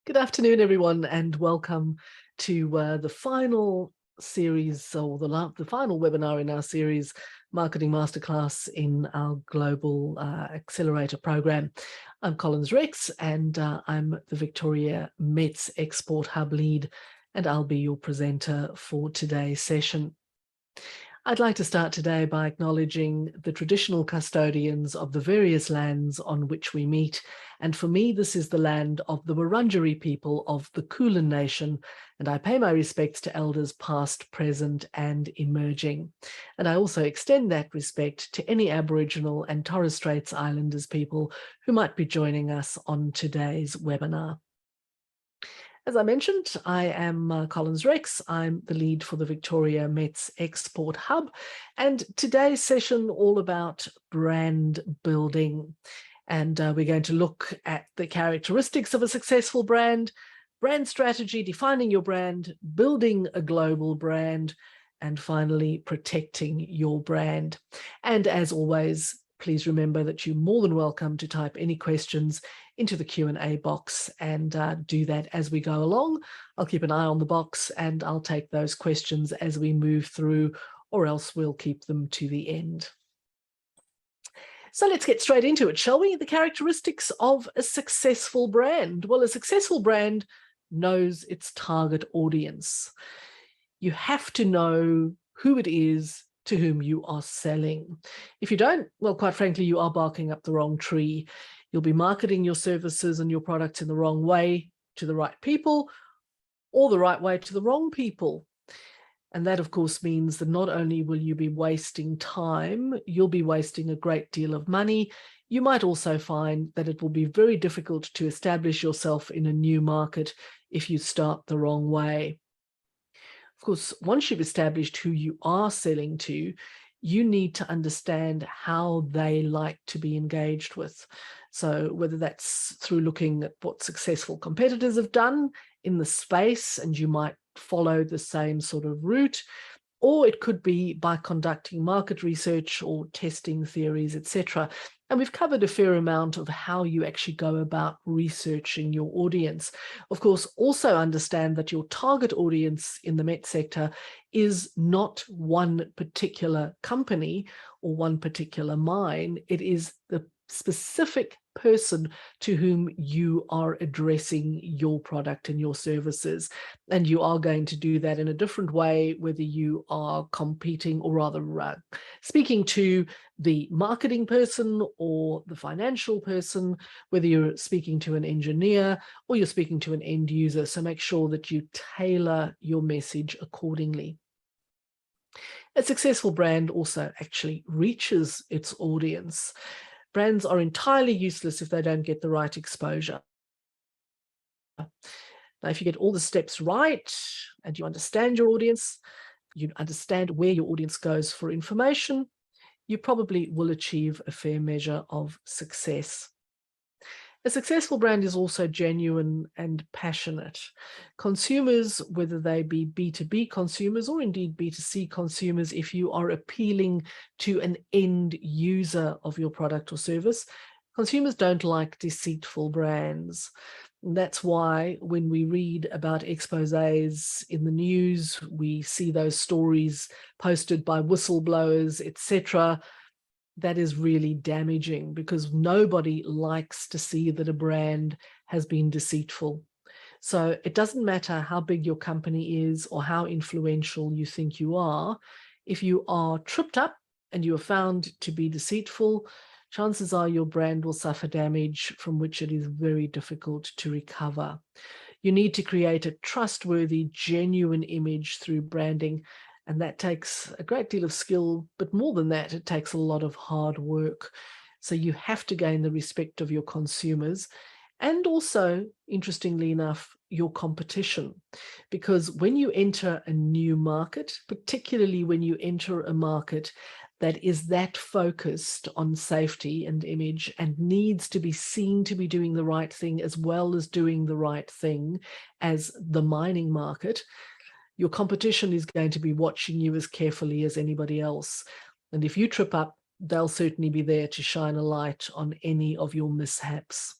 Good afternoon, everyone, and welcome to the final series, or the final webinar in our series, Marketing Masterclass in our Global Accelerator Program. I'm Collins Rex, and I'm the Victoria METS Export Hub Lead, and I'll be your presenter for today's session. I'd like to start today by acknowledging the traditional custodians of the various lands on which we meet. And for me, this is the land of the Wurundjeri people of the Kulin Nation. And I pay my respects to elders past, present, and emerging. And I also extend that respect to any Aboriginal and Torres Straits Islanders people who might be joining us on today's webinar. As I mentioned, I am Collins Rex. I'm the lead for the Victoria METS Export Hub, and today's session all about brand building. And we're going to look at the characteristics of a successful brand strategy, defining your brand, building a global brand, and finally protecting your brand. And as always, please remember that you're more than welcome to type any questions into the Q&A box and do that as we go along. I'll keep an eye on the box and I'll take those questions as we move through, or else we'll keep them to the end. So let's get straight into it, shall we? The characteristics of a successful brand. Well, a successful brand knows its target audience. You have to know who it is to whom you are selling. If you don't, well, quite frankly, you are barking up the wrong tree. You'll be marketing your services and your products in the wrong way to the right people, or the right way to the wrong people. And that, of course, means that not only will you be wasting time, you'll be wasting a great deal of money. You might also find that it will be very difficult to establish yourself in a new market if you start the wrong way. Of course, once you've established who you are selling to, you need to understand how they like to be engaged with. So whether that's through looking at what successful competitors have done in the space, and you might follow the same sort of route, or it could be by conducting market research or testing theories, etc. And we've covered a fair amount of how you actually go about researching your audience. Of course, also understand that your target audience in the MET sector is not one particular company or one particular mine. It is the specific person to whom you are addressing your product and your services. And you are going to do that in a different way, whether you are competing, or rather speaking to the marketing person or the financial person, whether you're speaking to an engineer or you're speaking to an end user. So make sure that you tailor your message accordingly. A successful brand also actually reaches its audience. Brands are entirely useless if they don't get the right exposure. Now, if you get all the steps right and you understand your audience, you understand where your audience goes for information, you probably will achieve a fair measure of success. A successful brand is also genuine and passionate. Consumers, whether they be B2B consumers or indeed B2C consumers, if you are appealing to an end user of your product or service, consumers don't like deceitful brands. And that's why when we read about exposés in the news, we see those stories posted by whistleblowers, etc. That is really damaging, because nobody likes to see that a brand has been deceitful. So it doesn't matter how big your company is or how influential you think you are. If you are tripped up and you are found to be deceitful, chances are your brand will suffer damage from which it is very difficult to recover. You need to create a trustworthy, genuine image through branding. And that takes a great deal of skill, but more than that, it takes a lot of hard work. So you have to gain the respect of your consumers, and also, interestingly enough, your competition. Because when you enter a new market, particularly when you enter a market that is that focused on safety and image and needs to be seen to be doing the right thing as well as doing the right thing as the mining market, your competition is going to be watching you as carefully as anybody else. And if you trip up, they'll certainly be there to shine a light on any of your mishaps.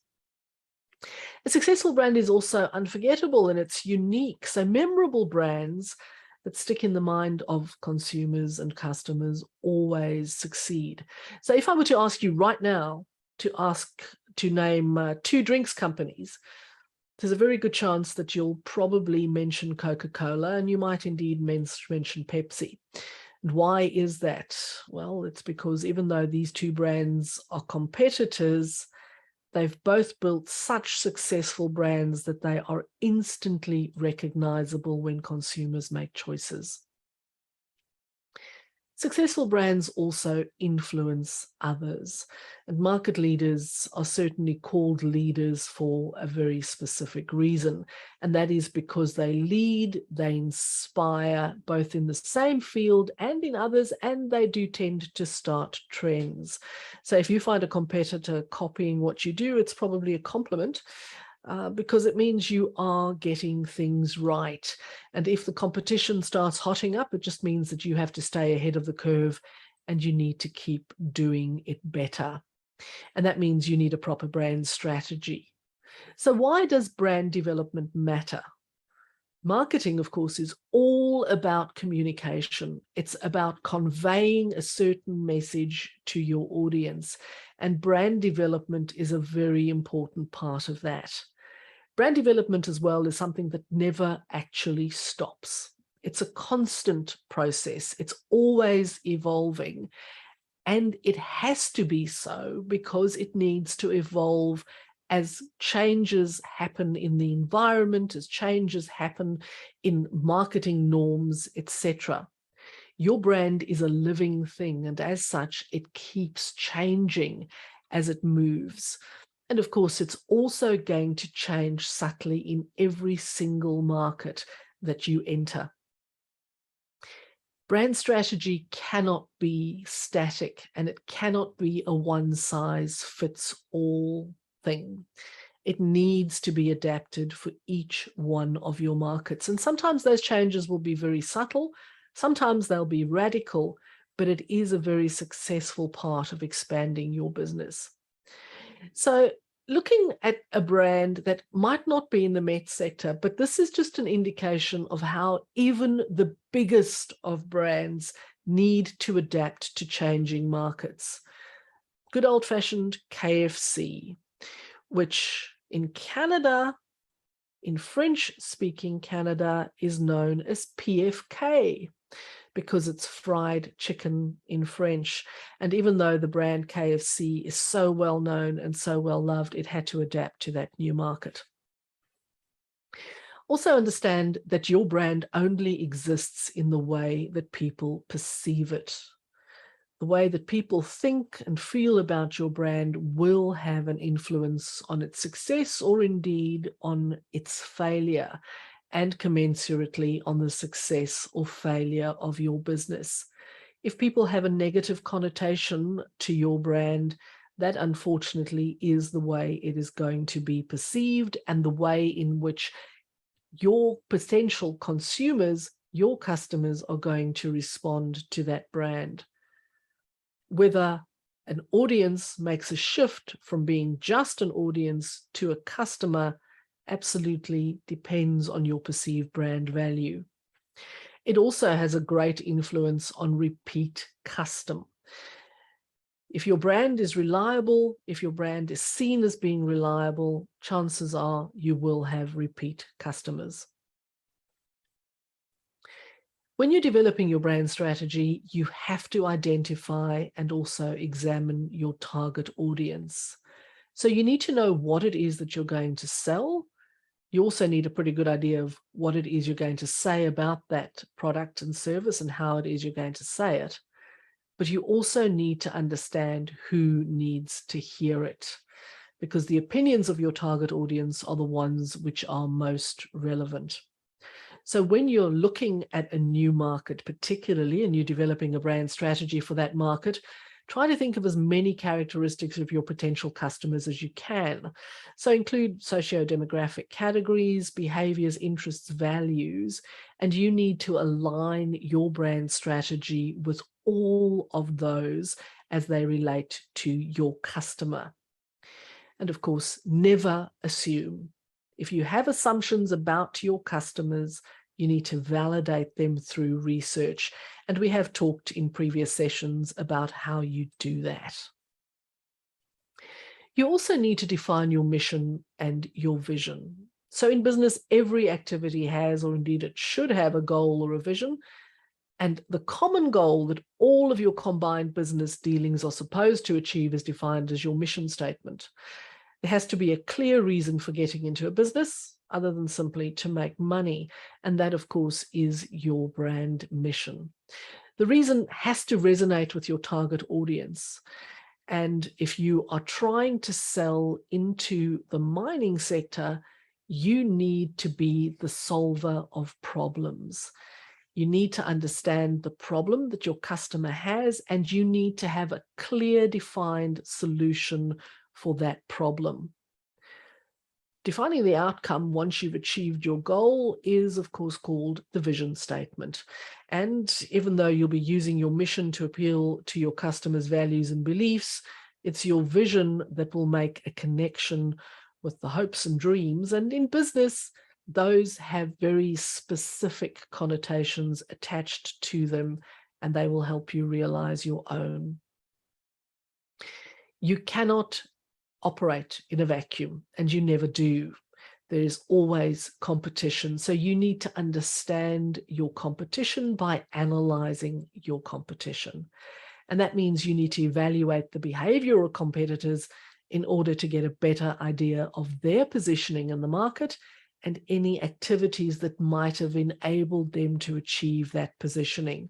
A successful brand is also unforgettable and it's unique. So memorable brands that stick in the mind of consumers and customers always succeed. So if I were to ask you right now to name 2 drinks companies, there's a very good chance that you'll probably mention Coca-Cola and you might indeed mention Pepsi. And why is that? Well, it's because even though these 2 brands are competitors, they've both built such successful brands that they are instantly recognizable when consumers make choices. Successful brands also influence others, and market leaders are certainly called leaders for a very specific reason, and that is because they lead, they inspire both in the same field and in others, and they do tend to start trends. So if you find a competitor copying what you do, it's probably a compliment. Because it means you are getting things right. And if the competition starts hotting up, it just means that you have to stay ahead of the curve and you need to keep doing it better. And that means you need a proper brand strategy. So why does brand development matter? Marketing, of course, is all about communication. It's about conveying a certain message to your audience. And brand development is a very important part of that. Brand development as well is something that never actually stops. It's a constant process. It's always evolving. And it has to be so because it needs to evolve as changes happen in the environment, as changes happen in marketing norms, etc. Your brand is a living thing, and as such, it keeps changing as it moves. And of course, it's also going to change subtly in every single market that you enter. Brand strategy cannot be static, and it cannot be a one-size-fits-all thing. It needs to be adapted for each one of your markets. And sometimes those changes will be very subtle, sometimes they'll be radical, but it is a very successful part of expanding your business. So looking at a brand that might not be in the METS sector, but this is just an indication of how even the biggest of brands need to adapt to changing markets. Good old-fashioned KFC, which in Canada, in French-speaking Canada, is known as PFK, because it's fried chicken in French. And even though the brand KFC is so well known and so well loved, it had to adapt to that new market. Also understand that your brand only exists in the way that people perceive it. The way that people think and feel about your brand will have an influence on its success or indeed on its failure, and commensurately on the success or failure of your business. If people have a negative connotation to your brand, that unfortunately is the way it is going to be perceived and the way in which your potential consumers, your customers, are going to respond to that brand. Whether an audience makes a shift from being just an audience to a customer absolutely depends on your perceived brand value. It also has a great influence on repeat custom. If your brand is reliable, if your brand is seen as being reliable, chances are you will have repeat customers. When you're developing your brand strategy, you have to identify and also examine your target audience. So you need to know what it is that you're going to sell. You also need a pretty good idea of what it is you're going to say about that product and service and how it is you're going to say it. But you also need to understand who needs to hear it, because the opinions of your target audience are the ones which are most relevant. So when you're looking at a new market particularly, and you're developing a brand strategy for that market, try to think of as many characteristics of your potential customers as you can. So include socio-demographic categories, behaviors, interests, values, and you need to align your brand strategy with all of those as they relate to your customer. And of course, never assume. If you have assumptions about your customers, you need to validate them through research. And we have talked in previous sessions about how you do that. You also need to define your mission and your vision. So in business, every activity has, or indeed it should have, a goal or a vision. And the common goal that all of your combined business dealings are supposed to achieve is defined as your mission statement. There has to be a clear reason for getting into a business other than simply to make money. And that, of course, is your brand mission. The reason has to resonate with your target audience. And if you are trying to sell into the mining sector, you need to be the solver of problems. You need to understand the problem that your customer has, and you need to have a clear, defined solution for that problem. Defining the outcome once you've achieved your goal is, of course, called the vision statement. And even though you'll be using your mission to appeal to your customers' values and beliefs, it's your vision that will make a connection with the hopes and dreams. And in business, those have very specific connotations attached to them, and they will help you realize your own. You cannot operate in a vacuum, and you never do. There is always competition. So you need to understand your competition by analyzing your competition. And that means you need to evaluate the behavior of competitors in order to get a better idea of their positioning in the market and any activities that might have enabled them to achieve that positioning.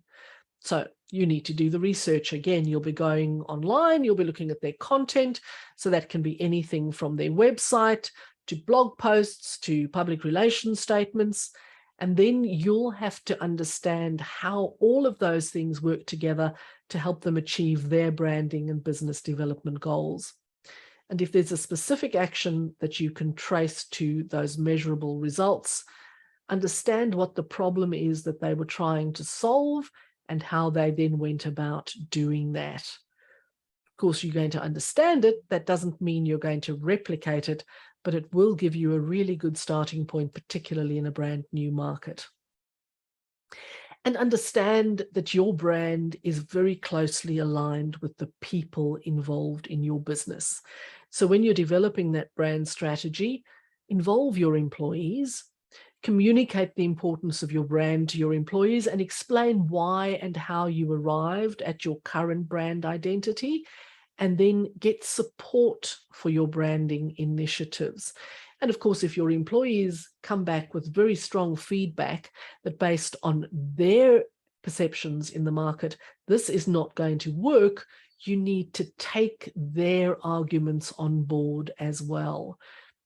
So you need to do the research. Again, you'll be going online, you'll be looking at their content. So that can be anything from their website to blog posts to public relations statements. And then you'll have to understand how all of those things work together to help them achieve their branding and business development goals. And if there's a specific action that you can trace to those measurable results, understand what the problem is that they were trying to solve and how they then went about doing that. Of course, you're going to understand it. That doesn't mean you're going to replicate it, but it will give you a really good starting point, particularly in a brand new market. And understand that your brand is very closely aligned with the people involved in your business. So when you're developing that brand strategy, involve your employees, communicate the importance of your brand to your employees, and explain why and how you arrived at your current brand identity, and then get support for your branding initiatives. And of course, if your employees come back with very strong feedback that based on their perceptions in the market, this is not going to work, you need to take their arguments on board as well.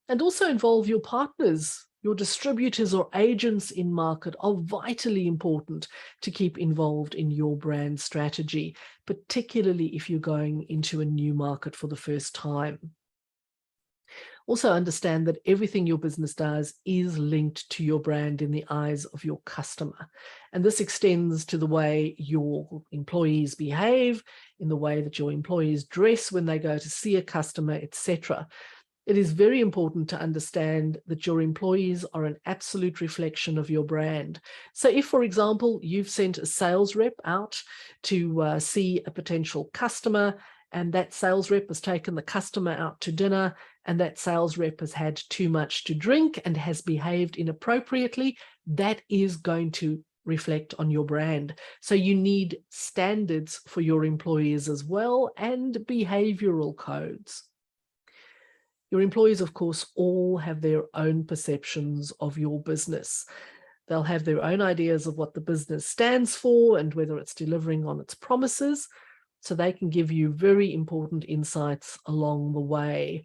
And also involve your partners. Your distributors or agents in market are vitally important to keep involved in your brand strategy, particularly if you're going into a new market for the first time. Also understand that everything your business does is linked to your brand in the eyes of your customer. And this extends to the way your employees behave, in the way that your employees dress when they go to see a customer, etc. It is very important to understand that your employees are an absolute reflection of your brand. So if, for example, you've sent a sales rep out to see a potential customer, and that sales rep has taken the customer out to dinner, and that sales rep has had too much to drink and has behaved inappropriately, that is going to reflect on your brand. So you need standards for your employees as well, and behavioral codes. Your employees, of course, all have their own perceptions of your business. They'll have their own ideas of what the business stands for and whether it's delivering on its promises, so they can give you very important insights along the way.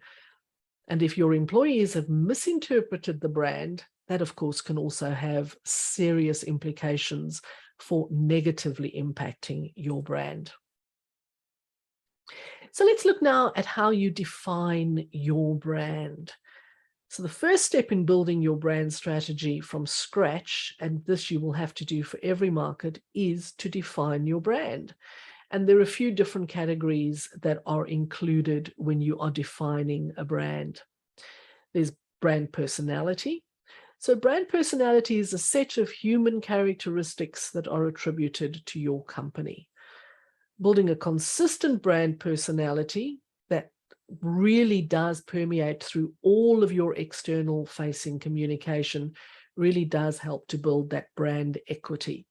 And if your employees have misinterpreted the brand, that, of course, can also have serious implications for negatively impacting your brand. So let's look now at how you define your brand. So the first step in building your brand strategy from scratch, and this you will have to do for every market, is to define your brand. And there are a few different categories that are included when you are defining a brand. There's brand personality. So brand personality is a set of human characteristics that are attributed to your company. Building a consistent brand personality that really does permeate through all of your external facing communication really does help to build that brand equity.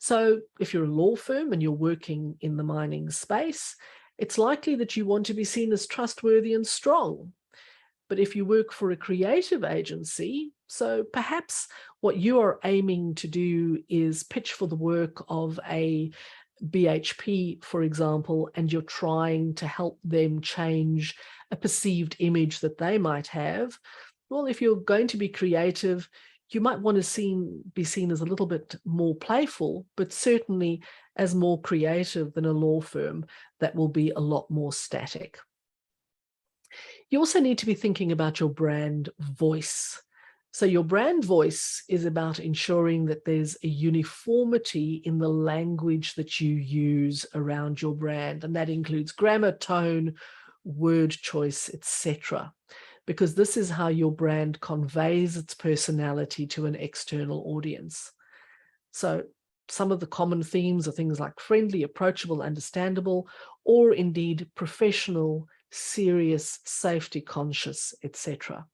So if you're a law firm and you're working in the mining space, it's likely that you want to be seen as trustworthy and strong. But if you work for a creative agency, so perhaps what you are aiming to do is pitch for the work of a BHP, for example, and you're trying to help them change a perceived image that they might have. Well, if you're going to be creative, you might want to be seen as a little bit more playful, but certainly as more creative than a law firm that will be a lot more static. You also need to be thinking about your brand voice. So your brand voice is about ensuring that there's a uniformity in the language that you use around your brand. And that includes grammar, tone, word choice, etc. Because this is how your brand conveys its personality to an external audience. So some of the common themes are things like friendly, approachable, understandable, or indeed professional, serious, safety conscious, etc.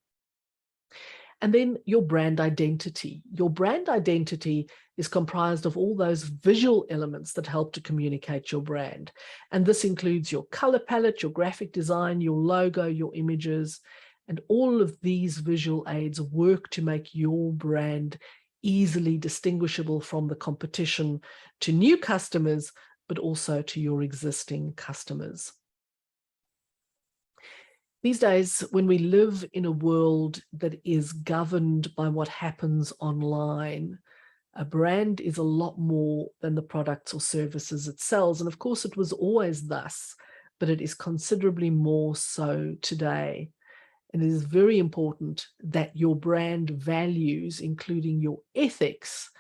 And then your brand identity. Your brand identity is comprised of all those visual elements that help to communicate your brand. And this includes your color palette, your graphic design, your logo, your images, and all of these visual aids work to make your brand easily distinguishable from the competition to new customers, but also to your existing customers. These days, when we live in a world that is governed by what happens online, a brand is a lot more than the products or services it sells. And of course, it was always thus, but it is considerably more so today. And it is very important that your brand values, including your ethics,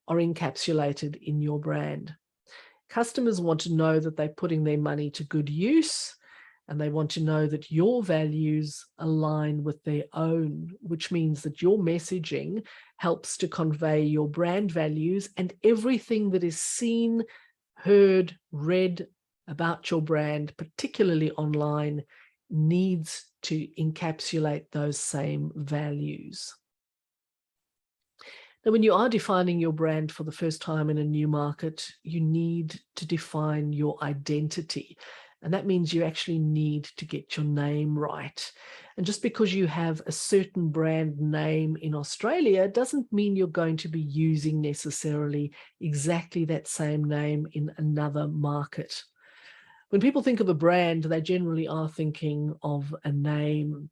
are encapsulated in your brand. Customers want to know that they're putting their money to good use, and they want to know that your values align with their own, which means that your messaging helps to convey your brand values, and everything that is seen, heard, read about your brand, particularly online, needs to encapsulate those same values. Now, when you are defining your brand for the first time in a new market, you need to define your identity. And that means you actually need to get your name right. And just because you have a certain brand name in Australia doesn't mean you're going to be using necessarily exactly that same name in another market. When people think of a brand, they generally are thinking of a name.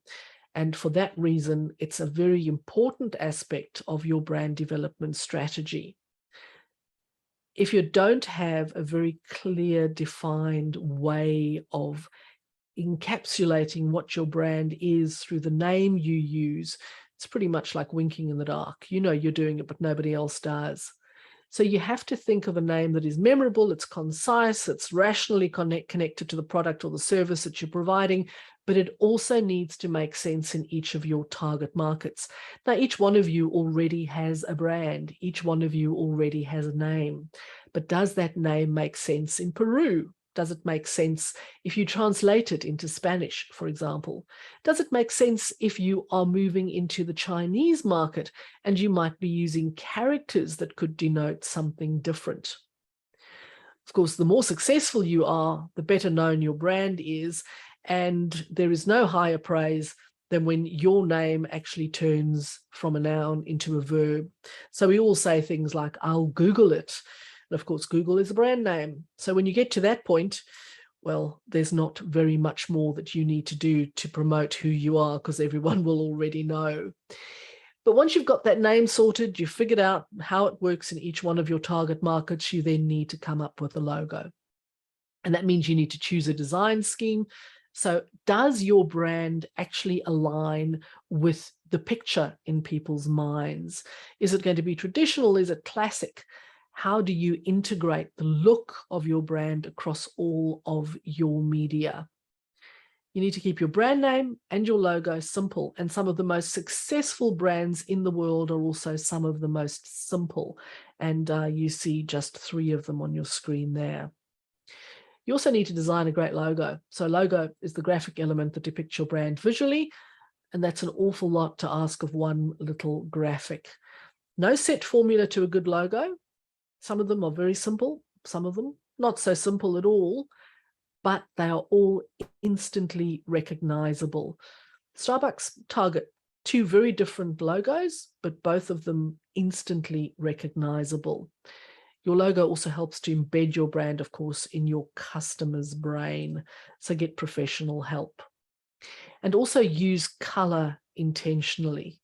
And for that reason, it's a very important aspect of your brand development strategy. If you don't have a very clear, defined way of encapsulating what your brand is through the name you use, it's pretty much like winking in the dark. You know you're doing it, but nobody else does. So you have to think of a name that is memorable, it's concise, it's rationally connected to the product or the service that you're providing, but it also needs to make sense in each of your target markets. Now, each one of you already has a brand. Each one of you already has a name. But does that name make sense in Peru? Does it make sense if you translate it into Spanish, for example? Does it make sense if you are moving into the Chinese market and you might be using characters that could denote something different? Of course, the more successful you are, the better known your brand is, and there is no higher praise than when your name actually turns from a noun into a verb. So we all say things like, I'll Google it. And of course, Google is a brand name. So when you get to that point, well, there's not very much more that you need to do to promote who you are, because everyone will already know. But once you've got that name sorted, you've figured out how it works in each one of your target markets, you then need to come up with a logo. And that means you need to choose a design scheme. So does your brand actually align with the picture in people's minds? Is it going to be traditional? Is it classic? How do you integrate the look of your brand across all of your media? You need to keep your brand name and your logo simple. And some of the most successful brands in the world are also some of the most simple. And you see just 3 of them on your screen there. You also need to design a great logo. So logo is the graphic element that depicts your brand visually. And that's an awful lot to ask of one little graphic. No set formula to a good logo. Some of them are very simple. Some of them not so simple at all. But they are all instantly recognizable. Starbucks target 2 very different logos, but both of them instantly recognizable. Your logo also helps to embed your brand, of course, in your customer's brain. So get professional help. And also use color intentionally.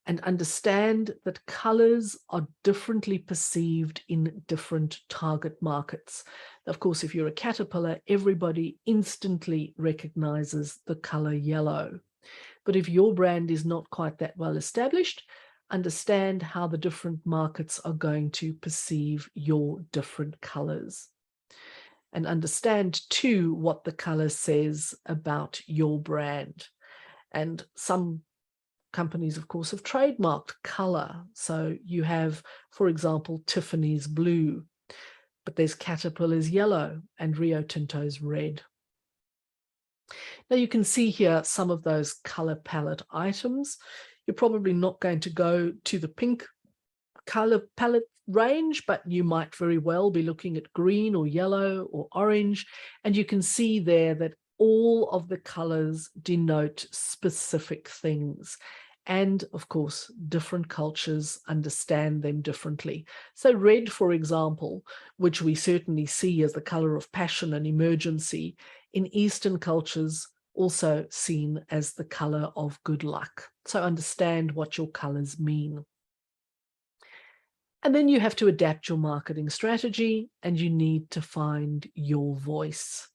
And understand that colors are differently perceived in different target markets. Of course, if you're a caterpillar, everybody instantly recognizes the color yellow. But if your brand is not quite that well established, understand how the different markets are going to perceive your different colors. And understand too what the color says about your brand. And some companies, of course, have trademarked color. So you have, for example, Tiffany's blue, but there's Caterpillar's yellow and Rio Tinto's red. Now you can see here some of those color palette items. You're probably not going to go to the pink color palette range, but you might very well be looking at green or yellow or orange. And you can see there that all of the colors denote specific things. And of course, different cultures understand them differently. So red, for example, which we certainly see as the color of passion and emergency, in Eastern cultures also seen as the color of good luck. So understand what your colors mean. And then you have to adapt your marketing strategy, and you need to find your voice.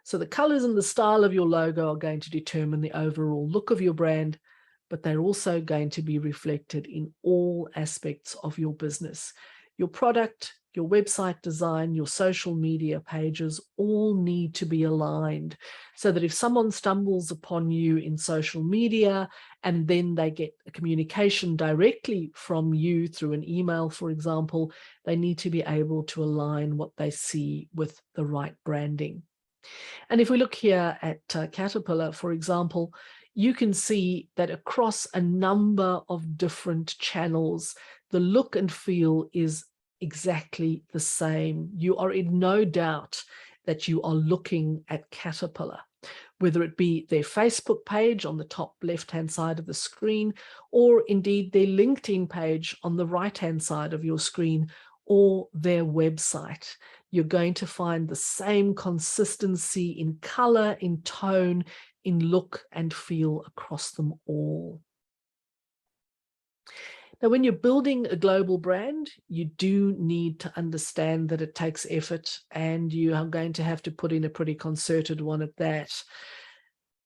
So the colors and the style of your logo are going to determine the overall look of your brand, but they're also going to be reflected in all aspects of your business. Your product, your website design, your social media pages all need to be aligned so that if someone stumbles upon you in social media and then they get a communication directly from you through an email, for example, they need to be able to align what they see with the right branding. And if we look here at Caterpillar, for example, you can see that across a number of different channels, the look and feel is exactly the same. You are in no doubt that you are looking at Caterpillar, whether it be their Facebook page on the top left-hand side of the screen, or indeed their LinkedIn page on the right-hand side of your screen, or their website. You're going to find the same consistency in color, in tone, in look and feel across them all. Now, when you're building a global brand, you do need to understand that it takes effort, and you are going to have to put in a pretty concerted one at that.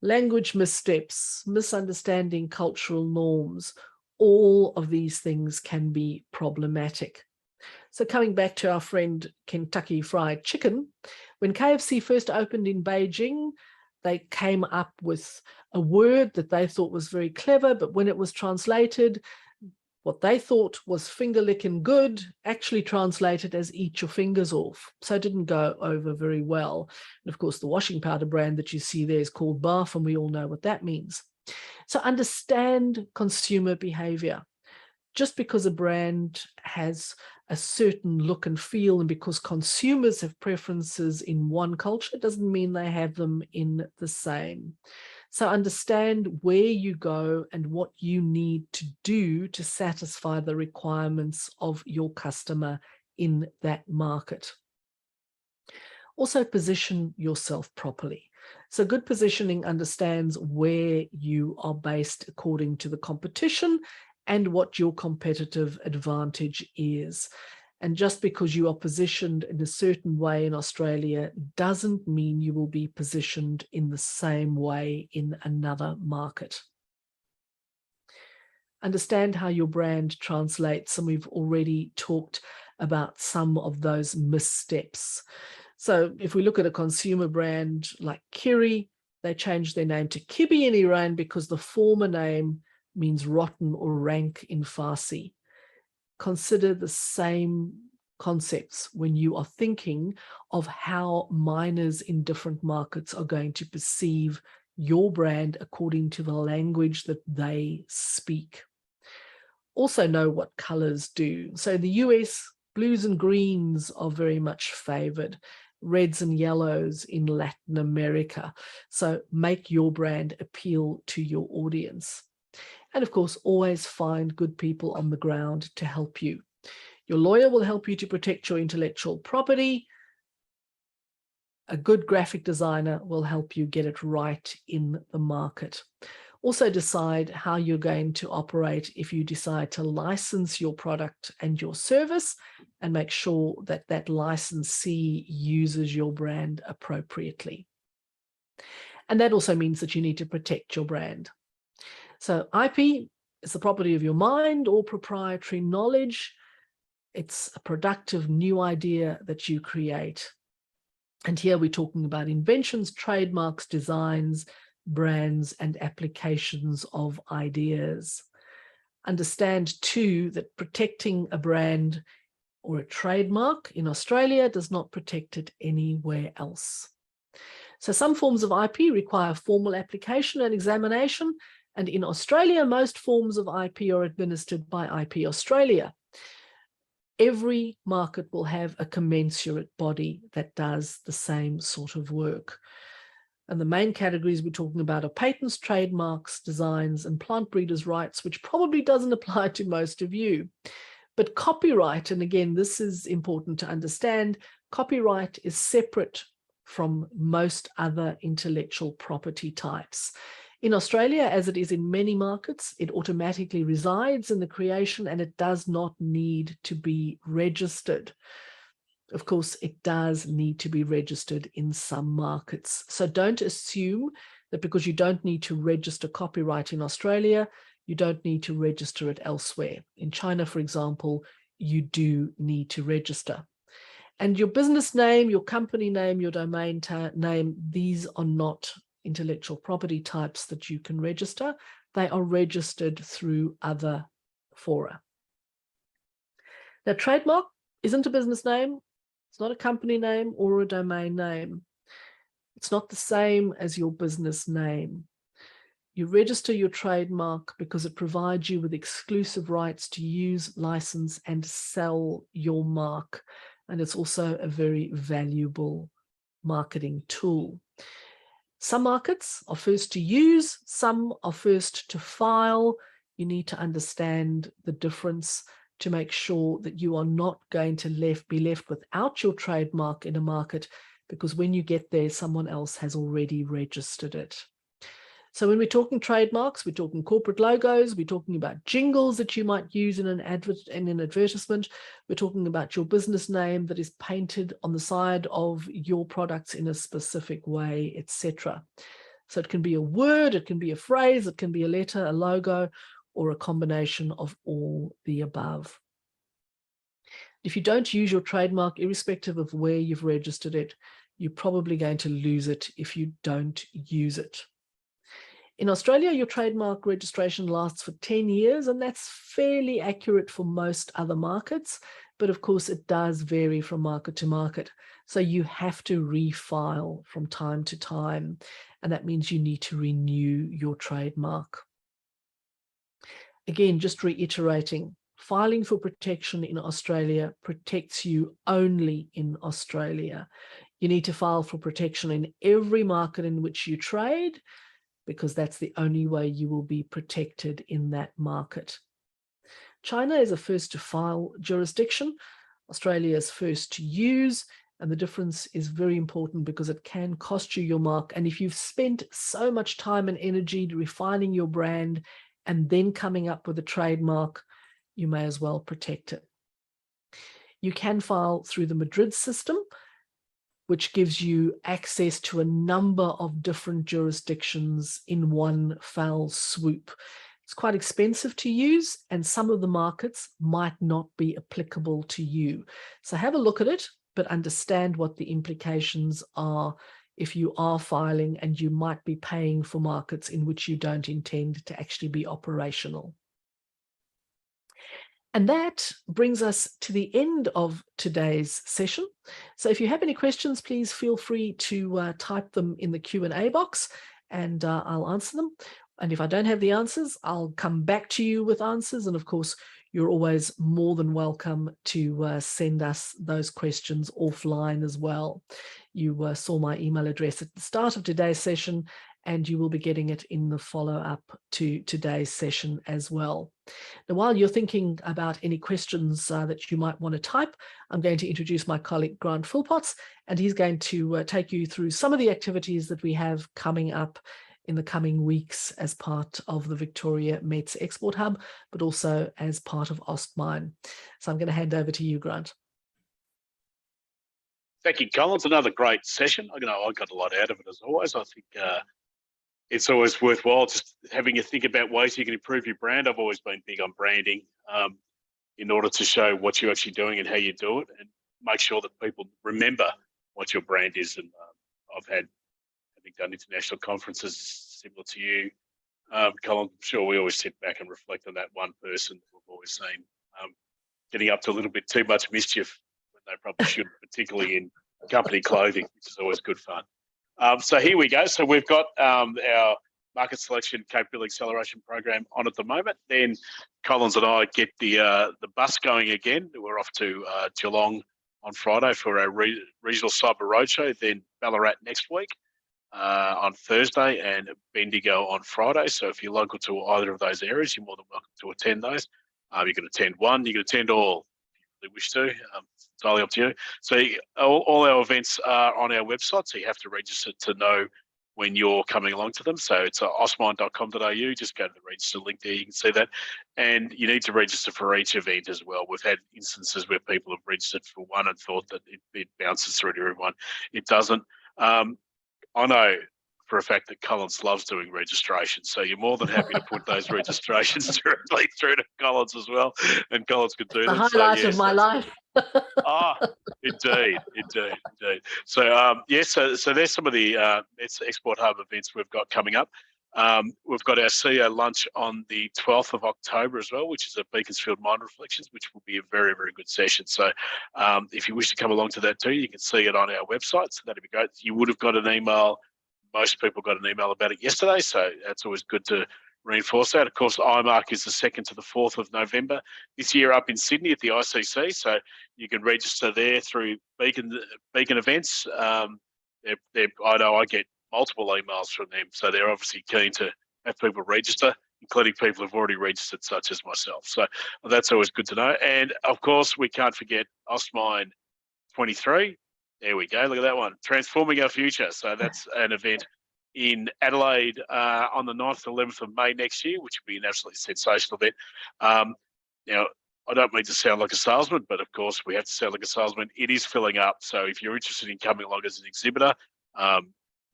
Language missteps, misunderstanding cultural norms, all of these things can be problematic. So coming back to our friend Kentucky Fried Chicken, when KFC first opened in Beijing, they came up with a word that they thought was very clever, but when it was translated, what they thought was finger licking good actually translated as eat your fingers off. So it didn't go over very well. And of course, the washing powder brand that you see there is called Bath, and we all know what that means. So understand consumer behavior. Just because a brand has a certain look and feel, and because consumers have preferences in one culture, doesn't mean they have them in the same. So understand where you go and what you need to do to satisfy the requirements of your customer in that market. Also position yourself properly. So good positioning understands where you are based according to the competition and what your competitive advantage is. And just because you are positioned in a certain way in Australia doesn't mean you will be positioned in the same way in another market. Understand how your brand translates, and we've already talked about some of those missteps. So if we look at a consumer brand like Kiri, they changed their name to Kibi in Iran because the former name means rotten or rank in Farsi. Consider the same concepts when you are thinking of how miners in different markets are going to perceive your brand according to the language that they speak. Also know what colors do. So the US, blues and greens are very much favored, reds and yellows in Latin America. So make your brand appeal to your audience. And of course, always find good people on the ground to help you. Your lawyer will help you to protect your intellectual property. A good graphic designer will help you get it right in the market. Also decide how you're going to operate if you decide to license your product and your service, and make sure that that licensee uses your brand appropriately. And that also means that you need to protect your brand. So IP is the property of your mind or proprietary knowledge. It's a productive new idea that you create. And here we're talking about inventions, trademarks, designs, brands, and applications of ideas. Understand too that protecting a brand or a trademark in Australia does not protect it anywhere else. So some forms of IP require formal application and examination, and in Australia, most forms of IP are administered by IP Australia. Every market will have a commensurate body that does the same sort of work. And the main categories we're talking about are patents, trademarks, designs, and plant breeders' rights, which probably doesn't apply to most of you. But copyright, and again, this is important to understand, copyright is separate from most other intellectual property types. In Australia, as it is in many markets, it automatically resides in the creation and it does not need to be registered. Of course, it does need to be registered in some markets. So don't assume that because you don't need to register copyright in Australia, you don't need to register it elsewhere. In China, for example, you do need to register. And your business name, your company name, your domain name, these are not intellectual property types that you can register. They are registered through other fora. Now, trademark isn't a business name. It's not a company name or a domain name. It's not the same as your business name. You register your trademark because it provides you with exclusive rights to use, license, and sell your mark. And it's also a very valuable marketing tool. Some markets are first to use, some are first to file. You need to understand the difference to make sure that you are not going to be left without your trademark in a market, because when you get there, someone else has already registered it. So when we're talking trademarks, we're talking corporate logos, we're talking about jingles that you might use in an advertisement, we're talking about your business name that is painted on the side of your products in a specific way, etc. So it can be a word, it can be a phrase, it can be a letter, a logo, or a combination of all the above. If you don't use your trademark, irrespective of where you've registered it, you're probably going to lose it if you don't use it. In Australia, your trademark registration lasts for 10 years, and that's fairly accurate for most other markets. But of course, it does vary from market to market. So you have to refile from time to time, and that means you need to renew your trademark. Again, just reiterating, filing for protection in Australia protects you only in Australia. You need to file for protection in every market in which you trade, because that's the only way you will be protected in that market. China is a first to file jurisdiction. Australia is first to use, and the difference is very important because it can cost you your mark. And if you've spent so much time and energy refining your brand and then coming up with a trademark, you may as well protect it. You can file through the Madrid system, which gives you access to a number of different jurisdictions in one foul swoop. It's quite expensive to use, and some of the markets might not be applicable to you. So have a look at it, but understand what the implications are if you are filing and you might be paying for markets in which you don't intend to actually be operational. And that brings us to the end of today's session. So if you have any questions, please feel free to type them in the Q&A box, and I'll answer them. And if I don't have the answers, I'll come back to you with answers. And of course, you're always more than welcome to send us those questions offline as well. You saw my email address at the start of today's session, and you will be getting it in the follow-up to today's session as well. Now, while you're thinking about any questions that you might want to type, I'm going to introduce my colleague, Grant Philpotts, and he's going to take you through some of the activities that we have coming up in the coming weeks as part of the Victoria METS Export Hub, but also as part of Austmine. So I'm going to hand over to you, Grant. Thank you, Collins. Another great session. I got a lot out of it as always. I think it's always worthwhile just having a think about ways you can improve your brand. I've always been big on branding in order to show what you're actually doing and how you do it, and make sure that people remember what your brand is. And I've having done international conferences similar to you, Colin, I'm sure we always sit back and reflect on that one person that we've always seen getting up to a little bit too much mischief when they probably shouldn't, particularly in company clothing, which is always good fun. So here we go. So we've got our market selection capability acceleration program on at the moment. Then Collins and I get the bus going again. We're off to Geelong on Friday for our regional cyber roadshow, then Ballarat next week on Thursday, and Bendigo on Friday. So if you're local to either of those areas, you're more than welcome to attend those. You can attend one, you can attend all if you really wish to. It's entirely up to you. So all our events are on our website, so you have to register to know when you're coming along to them. So it's austmine.com.au. Just go to the register link there, you can see that. And you need to register for each event as well. We've had instances where people have registered for one and thought that it bounces through to everyone. It doesn't. I know for a fact that Collins loves doing registrations, so you're more than happy to put those registrations directly through to Collins as well, and Collins could do them. The highlight of my life. Indeed. So so there's some of the Export Hub events we've got coming up. We've got our CEO lunch on the 12th of October as well, which is at Beaconsfield Mine Reflections, which will be a very, very good session. So if you wish to come along to that too, you can see it on our website. So that'd be great. You would have got an email. Most people got an email about it yesterday, so that's always good to reinforce that. Of course, IMARC is the 2nd to the 4th of November this year up in Sydney at the ICC, so you can register there through Beacon events. I know I get multiple emails from them, so they're obviously keen to have people register, including people who've already registered, such as myself. So that's always good to know. And of course, we can't forget Austmine 23. There we go. Look at that one. Transforming Our Future. So that's an event in Adelaide on the 9th and 11th of May next year, which will be an absolutely sensational event. Now, I don't mean to sound like a salesman, but of course we have to sound like a salesman. It is filling up. So if you're interested in coming along as an exhibitor,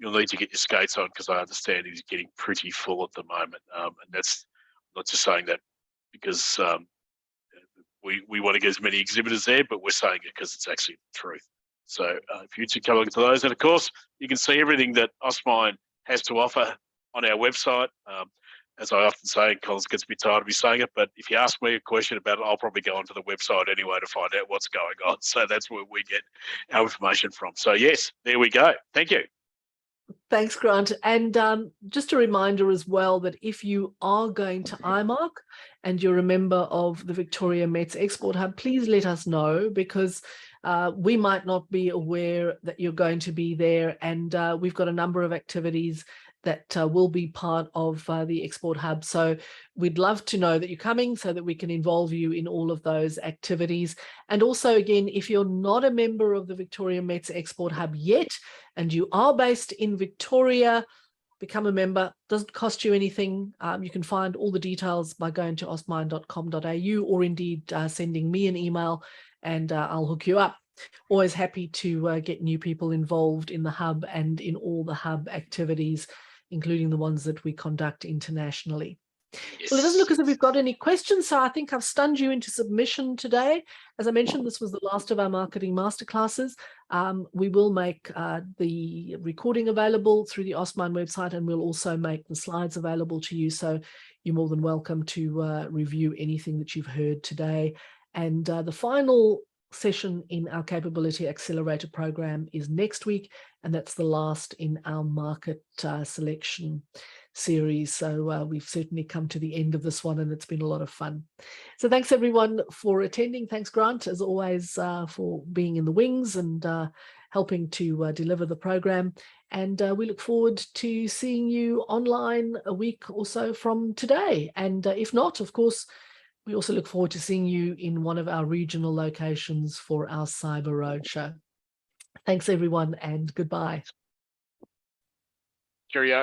you'll need to get your skates on, because I understand it is getting pretty full at the moment. And that's not just saying that because we want to get as many exhibitors there, but we're saying it because it's actually the truth. So if you come along to those, and of course you can see everything that Austmine has to offer on our website. As I often say, and Collins gets a bit tired of me saying it, but if you ask me a question about it, I'll probably go onto the website anyway to find out what's going on. So that's where we get our information from. So yes, there we go. Thank you. Thanks, Grant. And just a reminder as well that if you are going to IMARC and you're a member of the Victoria METS Export Hub, please let us know, because we might not be aware that you're going to be there. And we've got a number of activities that will be part of the Export Hub. So we'd love to know that you're coming so that we can involve you in all of those activities. And also, again, if you're not a member of the Victoria METS Export Hub yet, and you are based in Victoria, become a member. Doesn't cost you anything. You can find all the details by going to austmine.com.au, or indeed sending me an email, and I'll hook you up. Always happy to get new people involved in the hub and in all the hub activities, including the ones that we conduct internationally. Well, it doesn't look Yes. as if we've got any questions, so I think I've stunned you into submission today. As I mentioned, this was the last of our marketing masterclasses. We will make the recording available through the Austmine website, and we'll also make the slides available to you. So you're more than welcome to review anything that you've heard today. And the final session in our Capability Accelerator program is next week, and that's the last in our market selection series. So we've certainly come to the end of this one, and it's been a lot of fun. So thanks everyone for attending. Thanks, Grant, as always, for being in the wings and helping to deliver the program. And we look forward to seeing you online a week or so from today. And if not, of course, we also look forward to seeing you in one of our regional locations for our Cyber Roadshow. Thanks, everyone, and goodbye. Cheerio.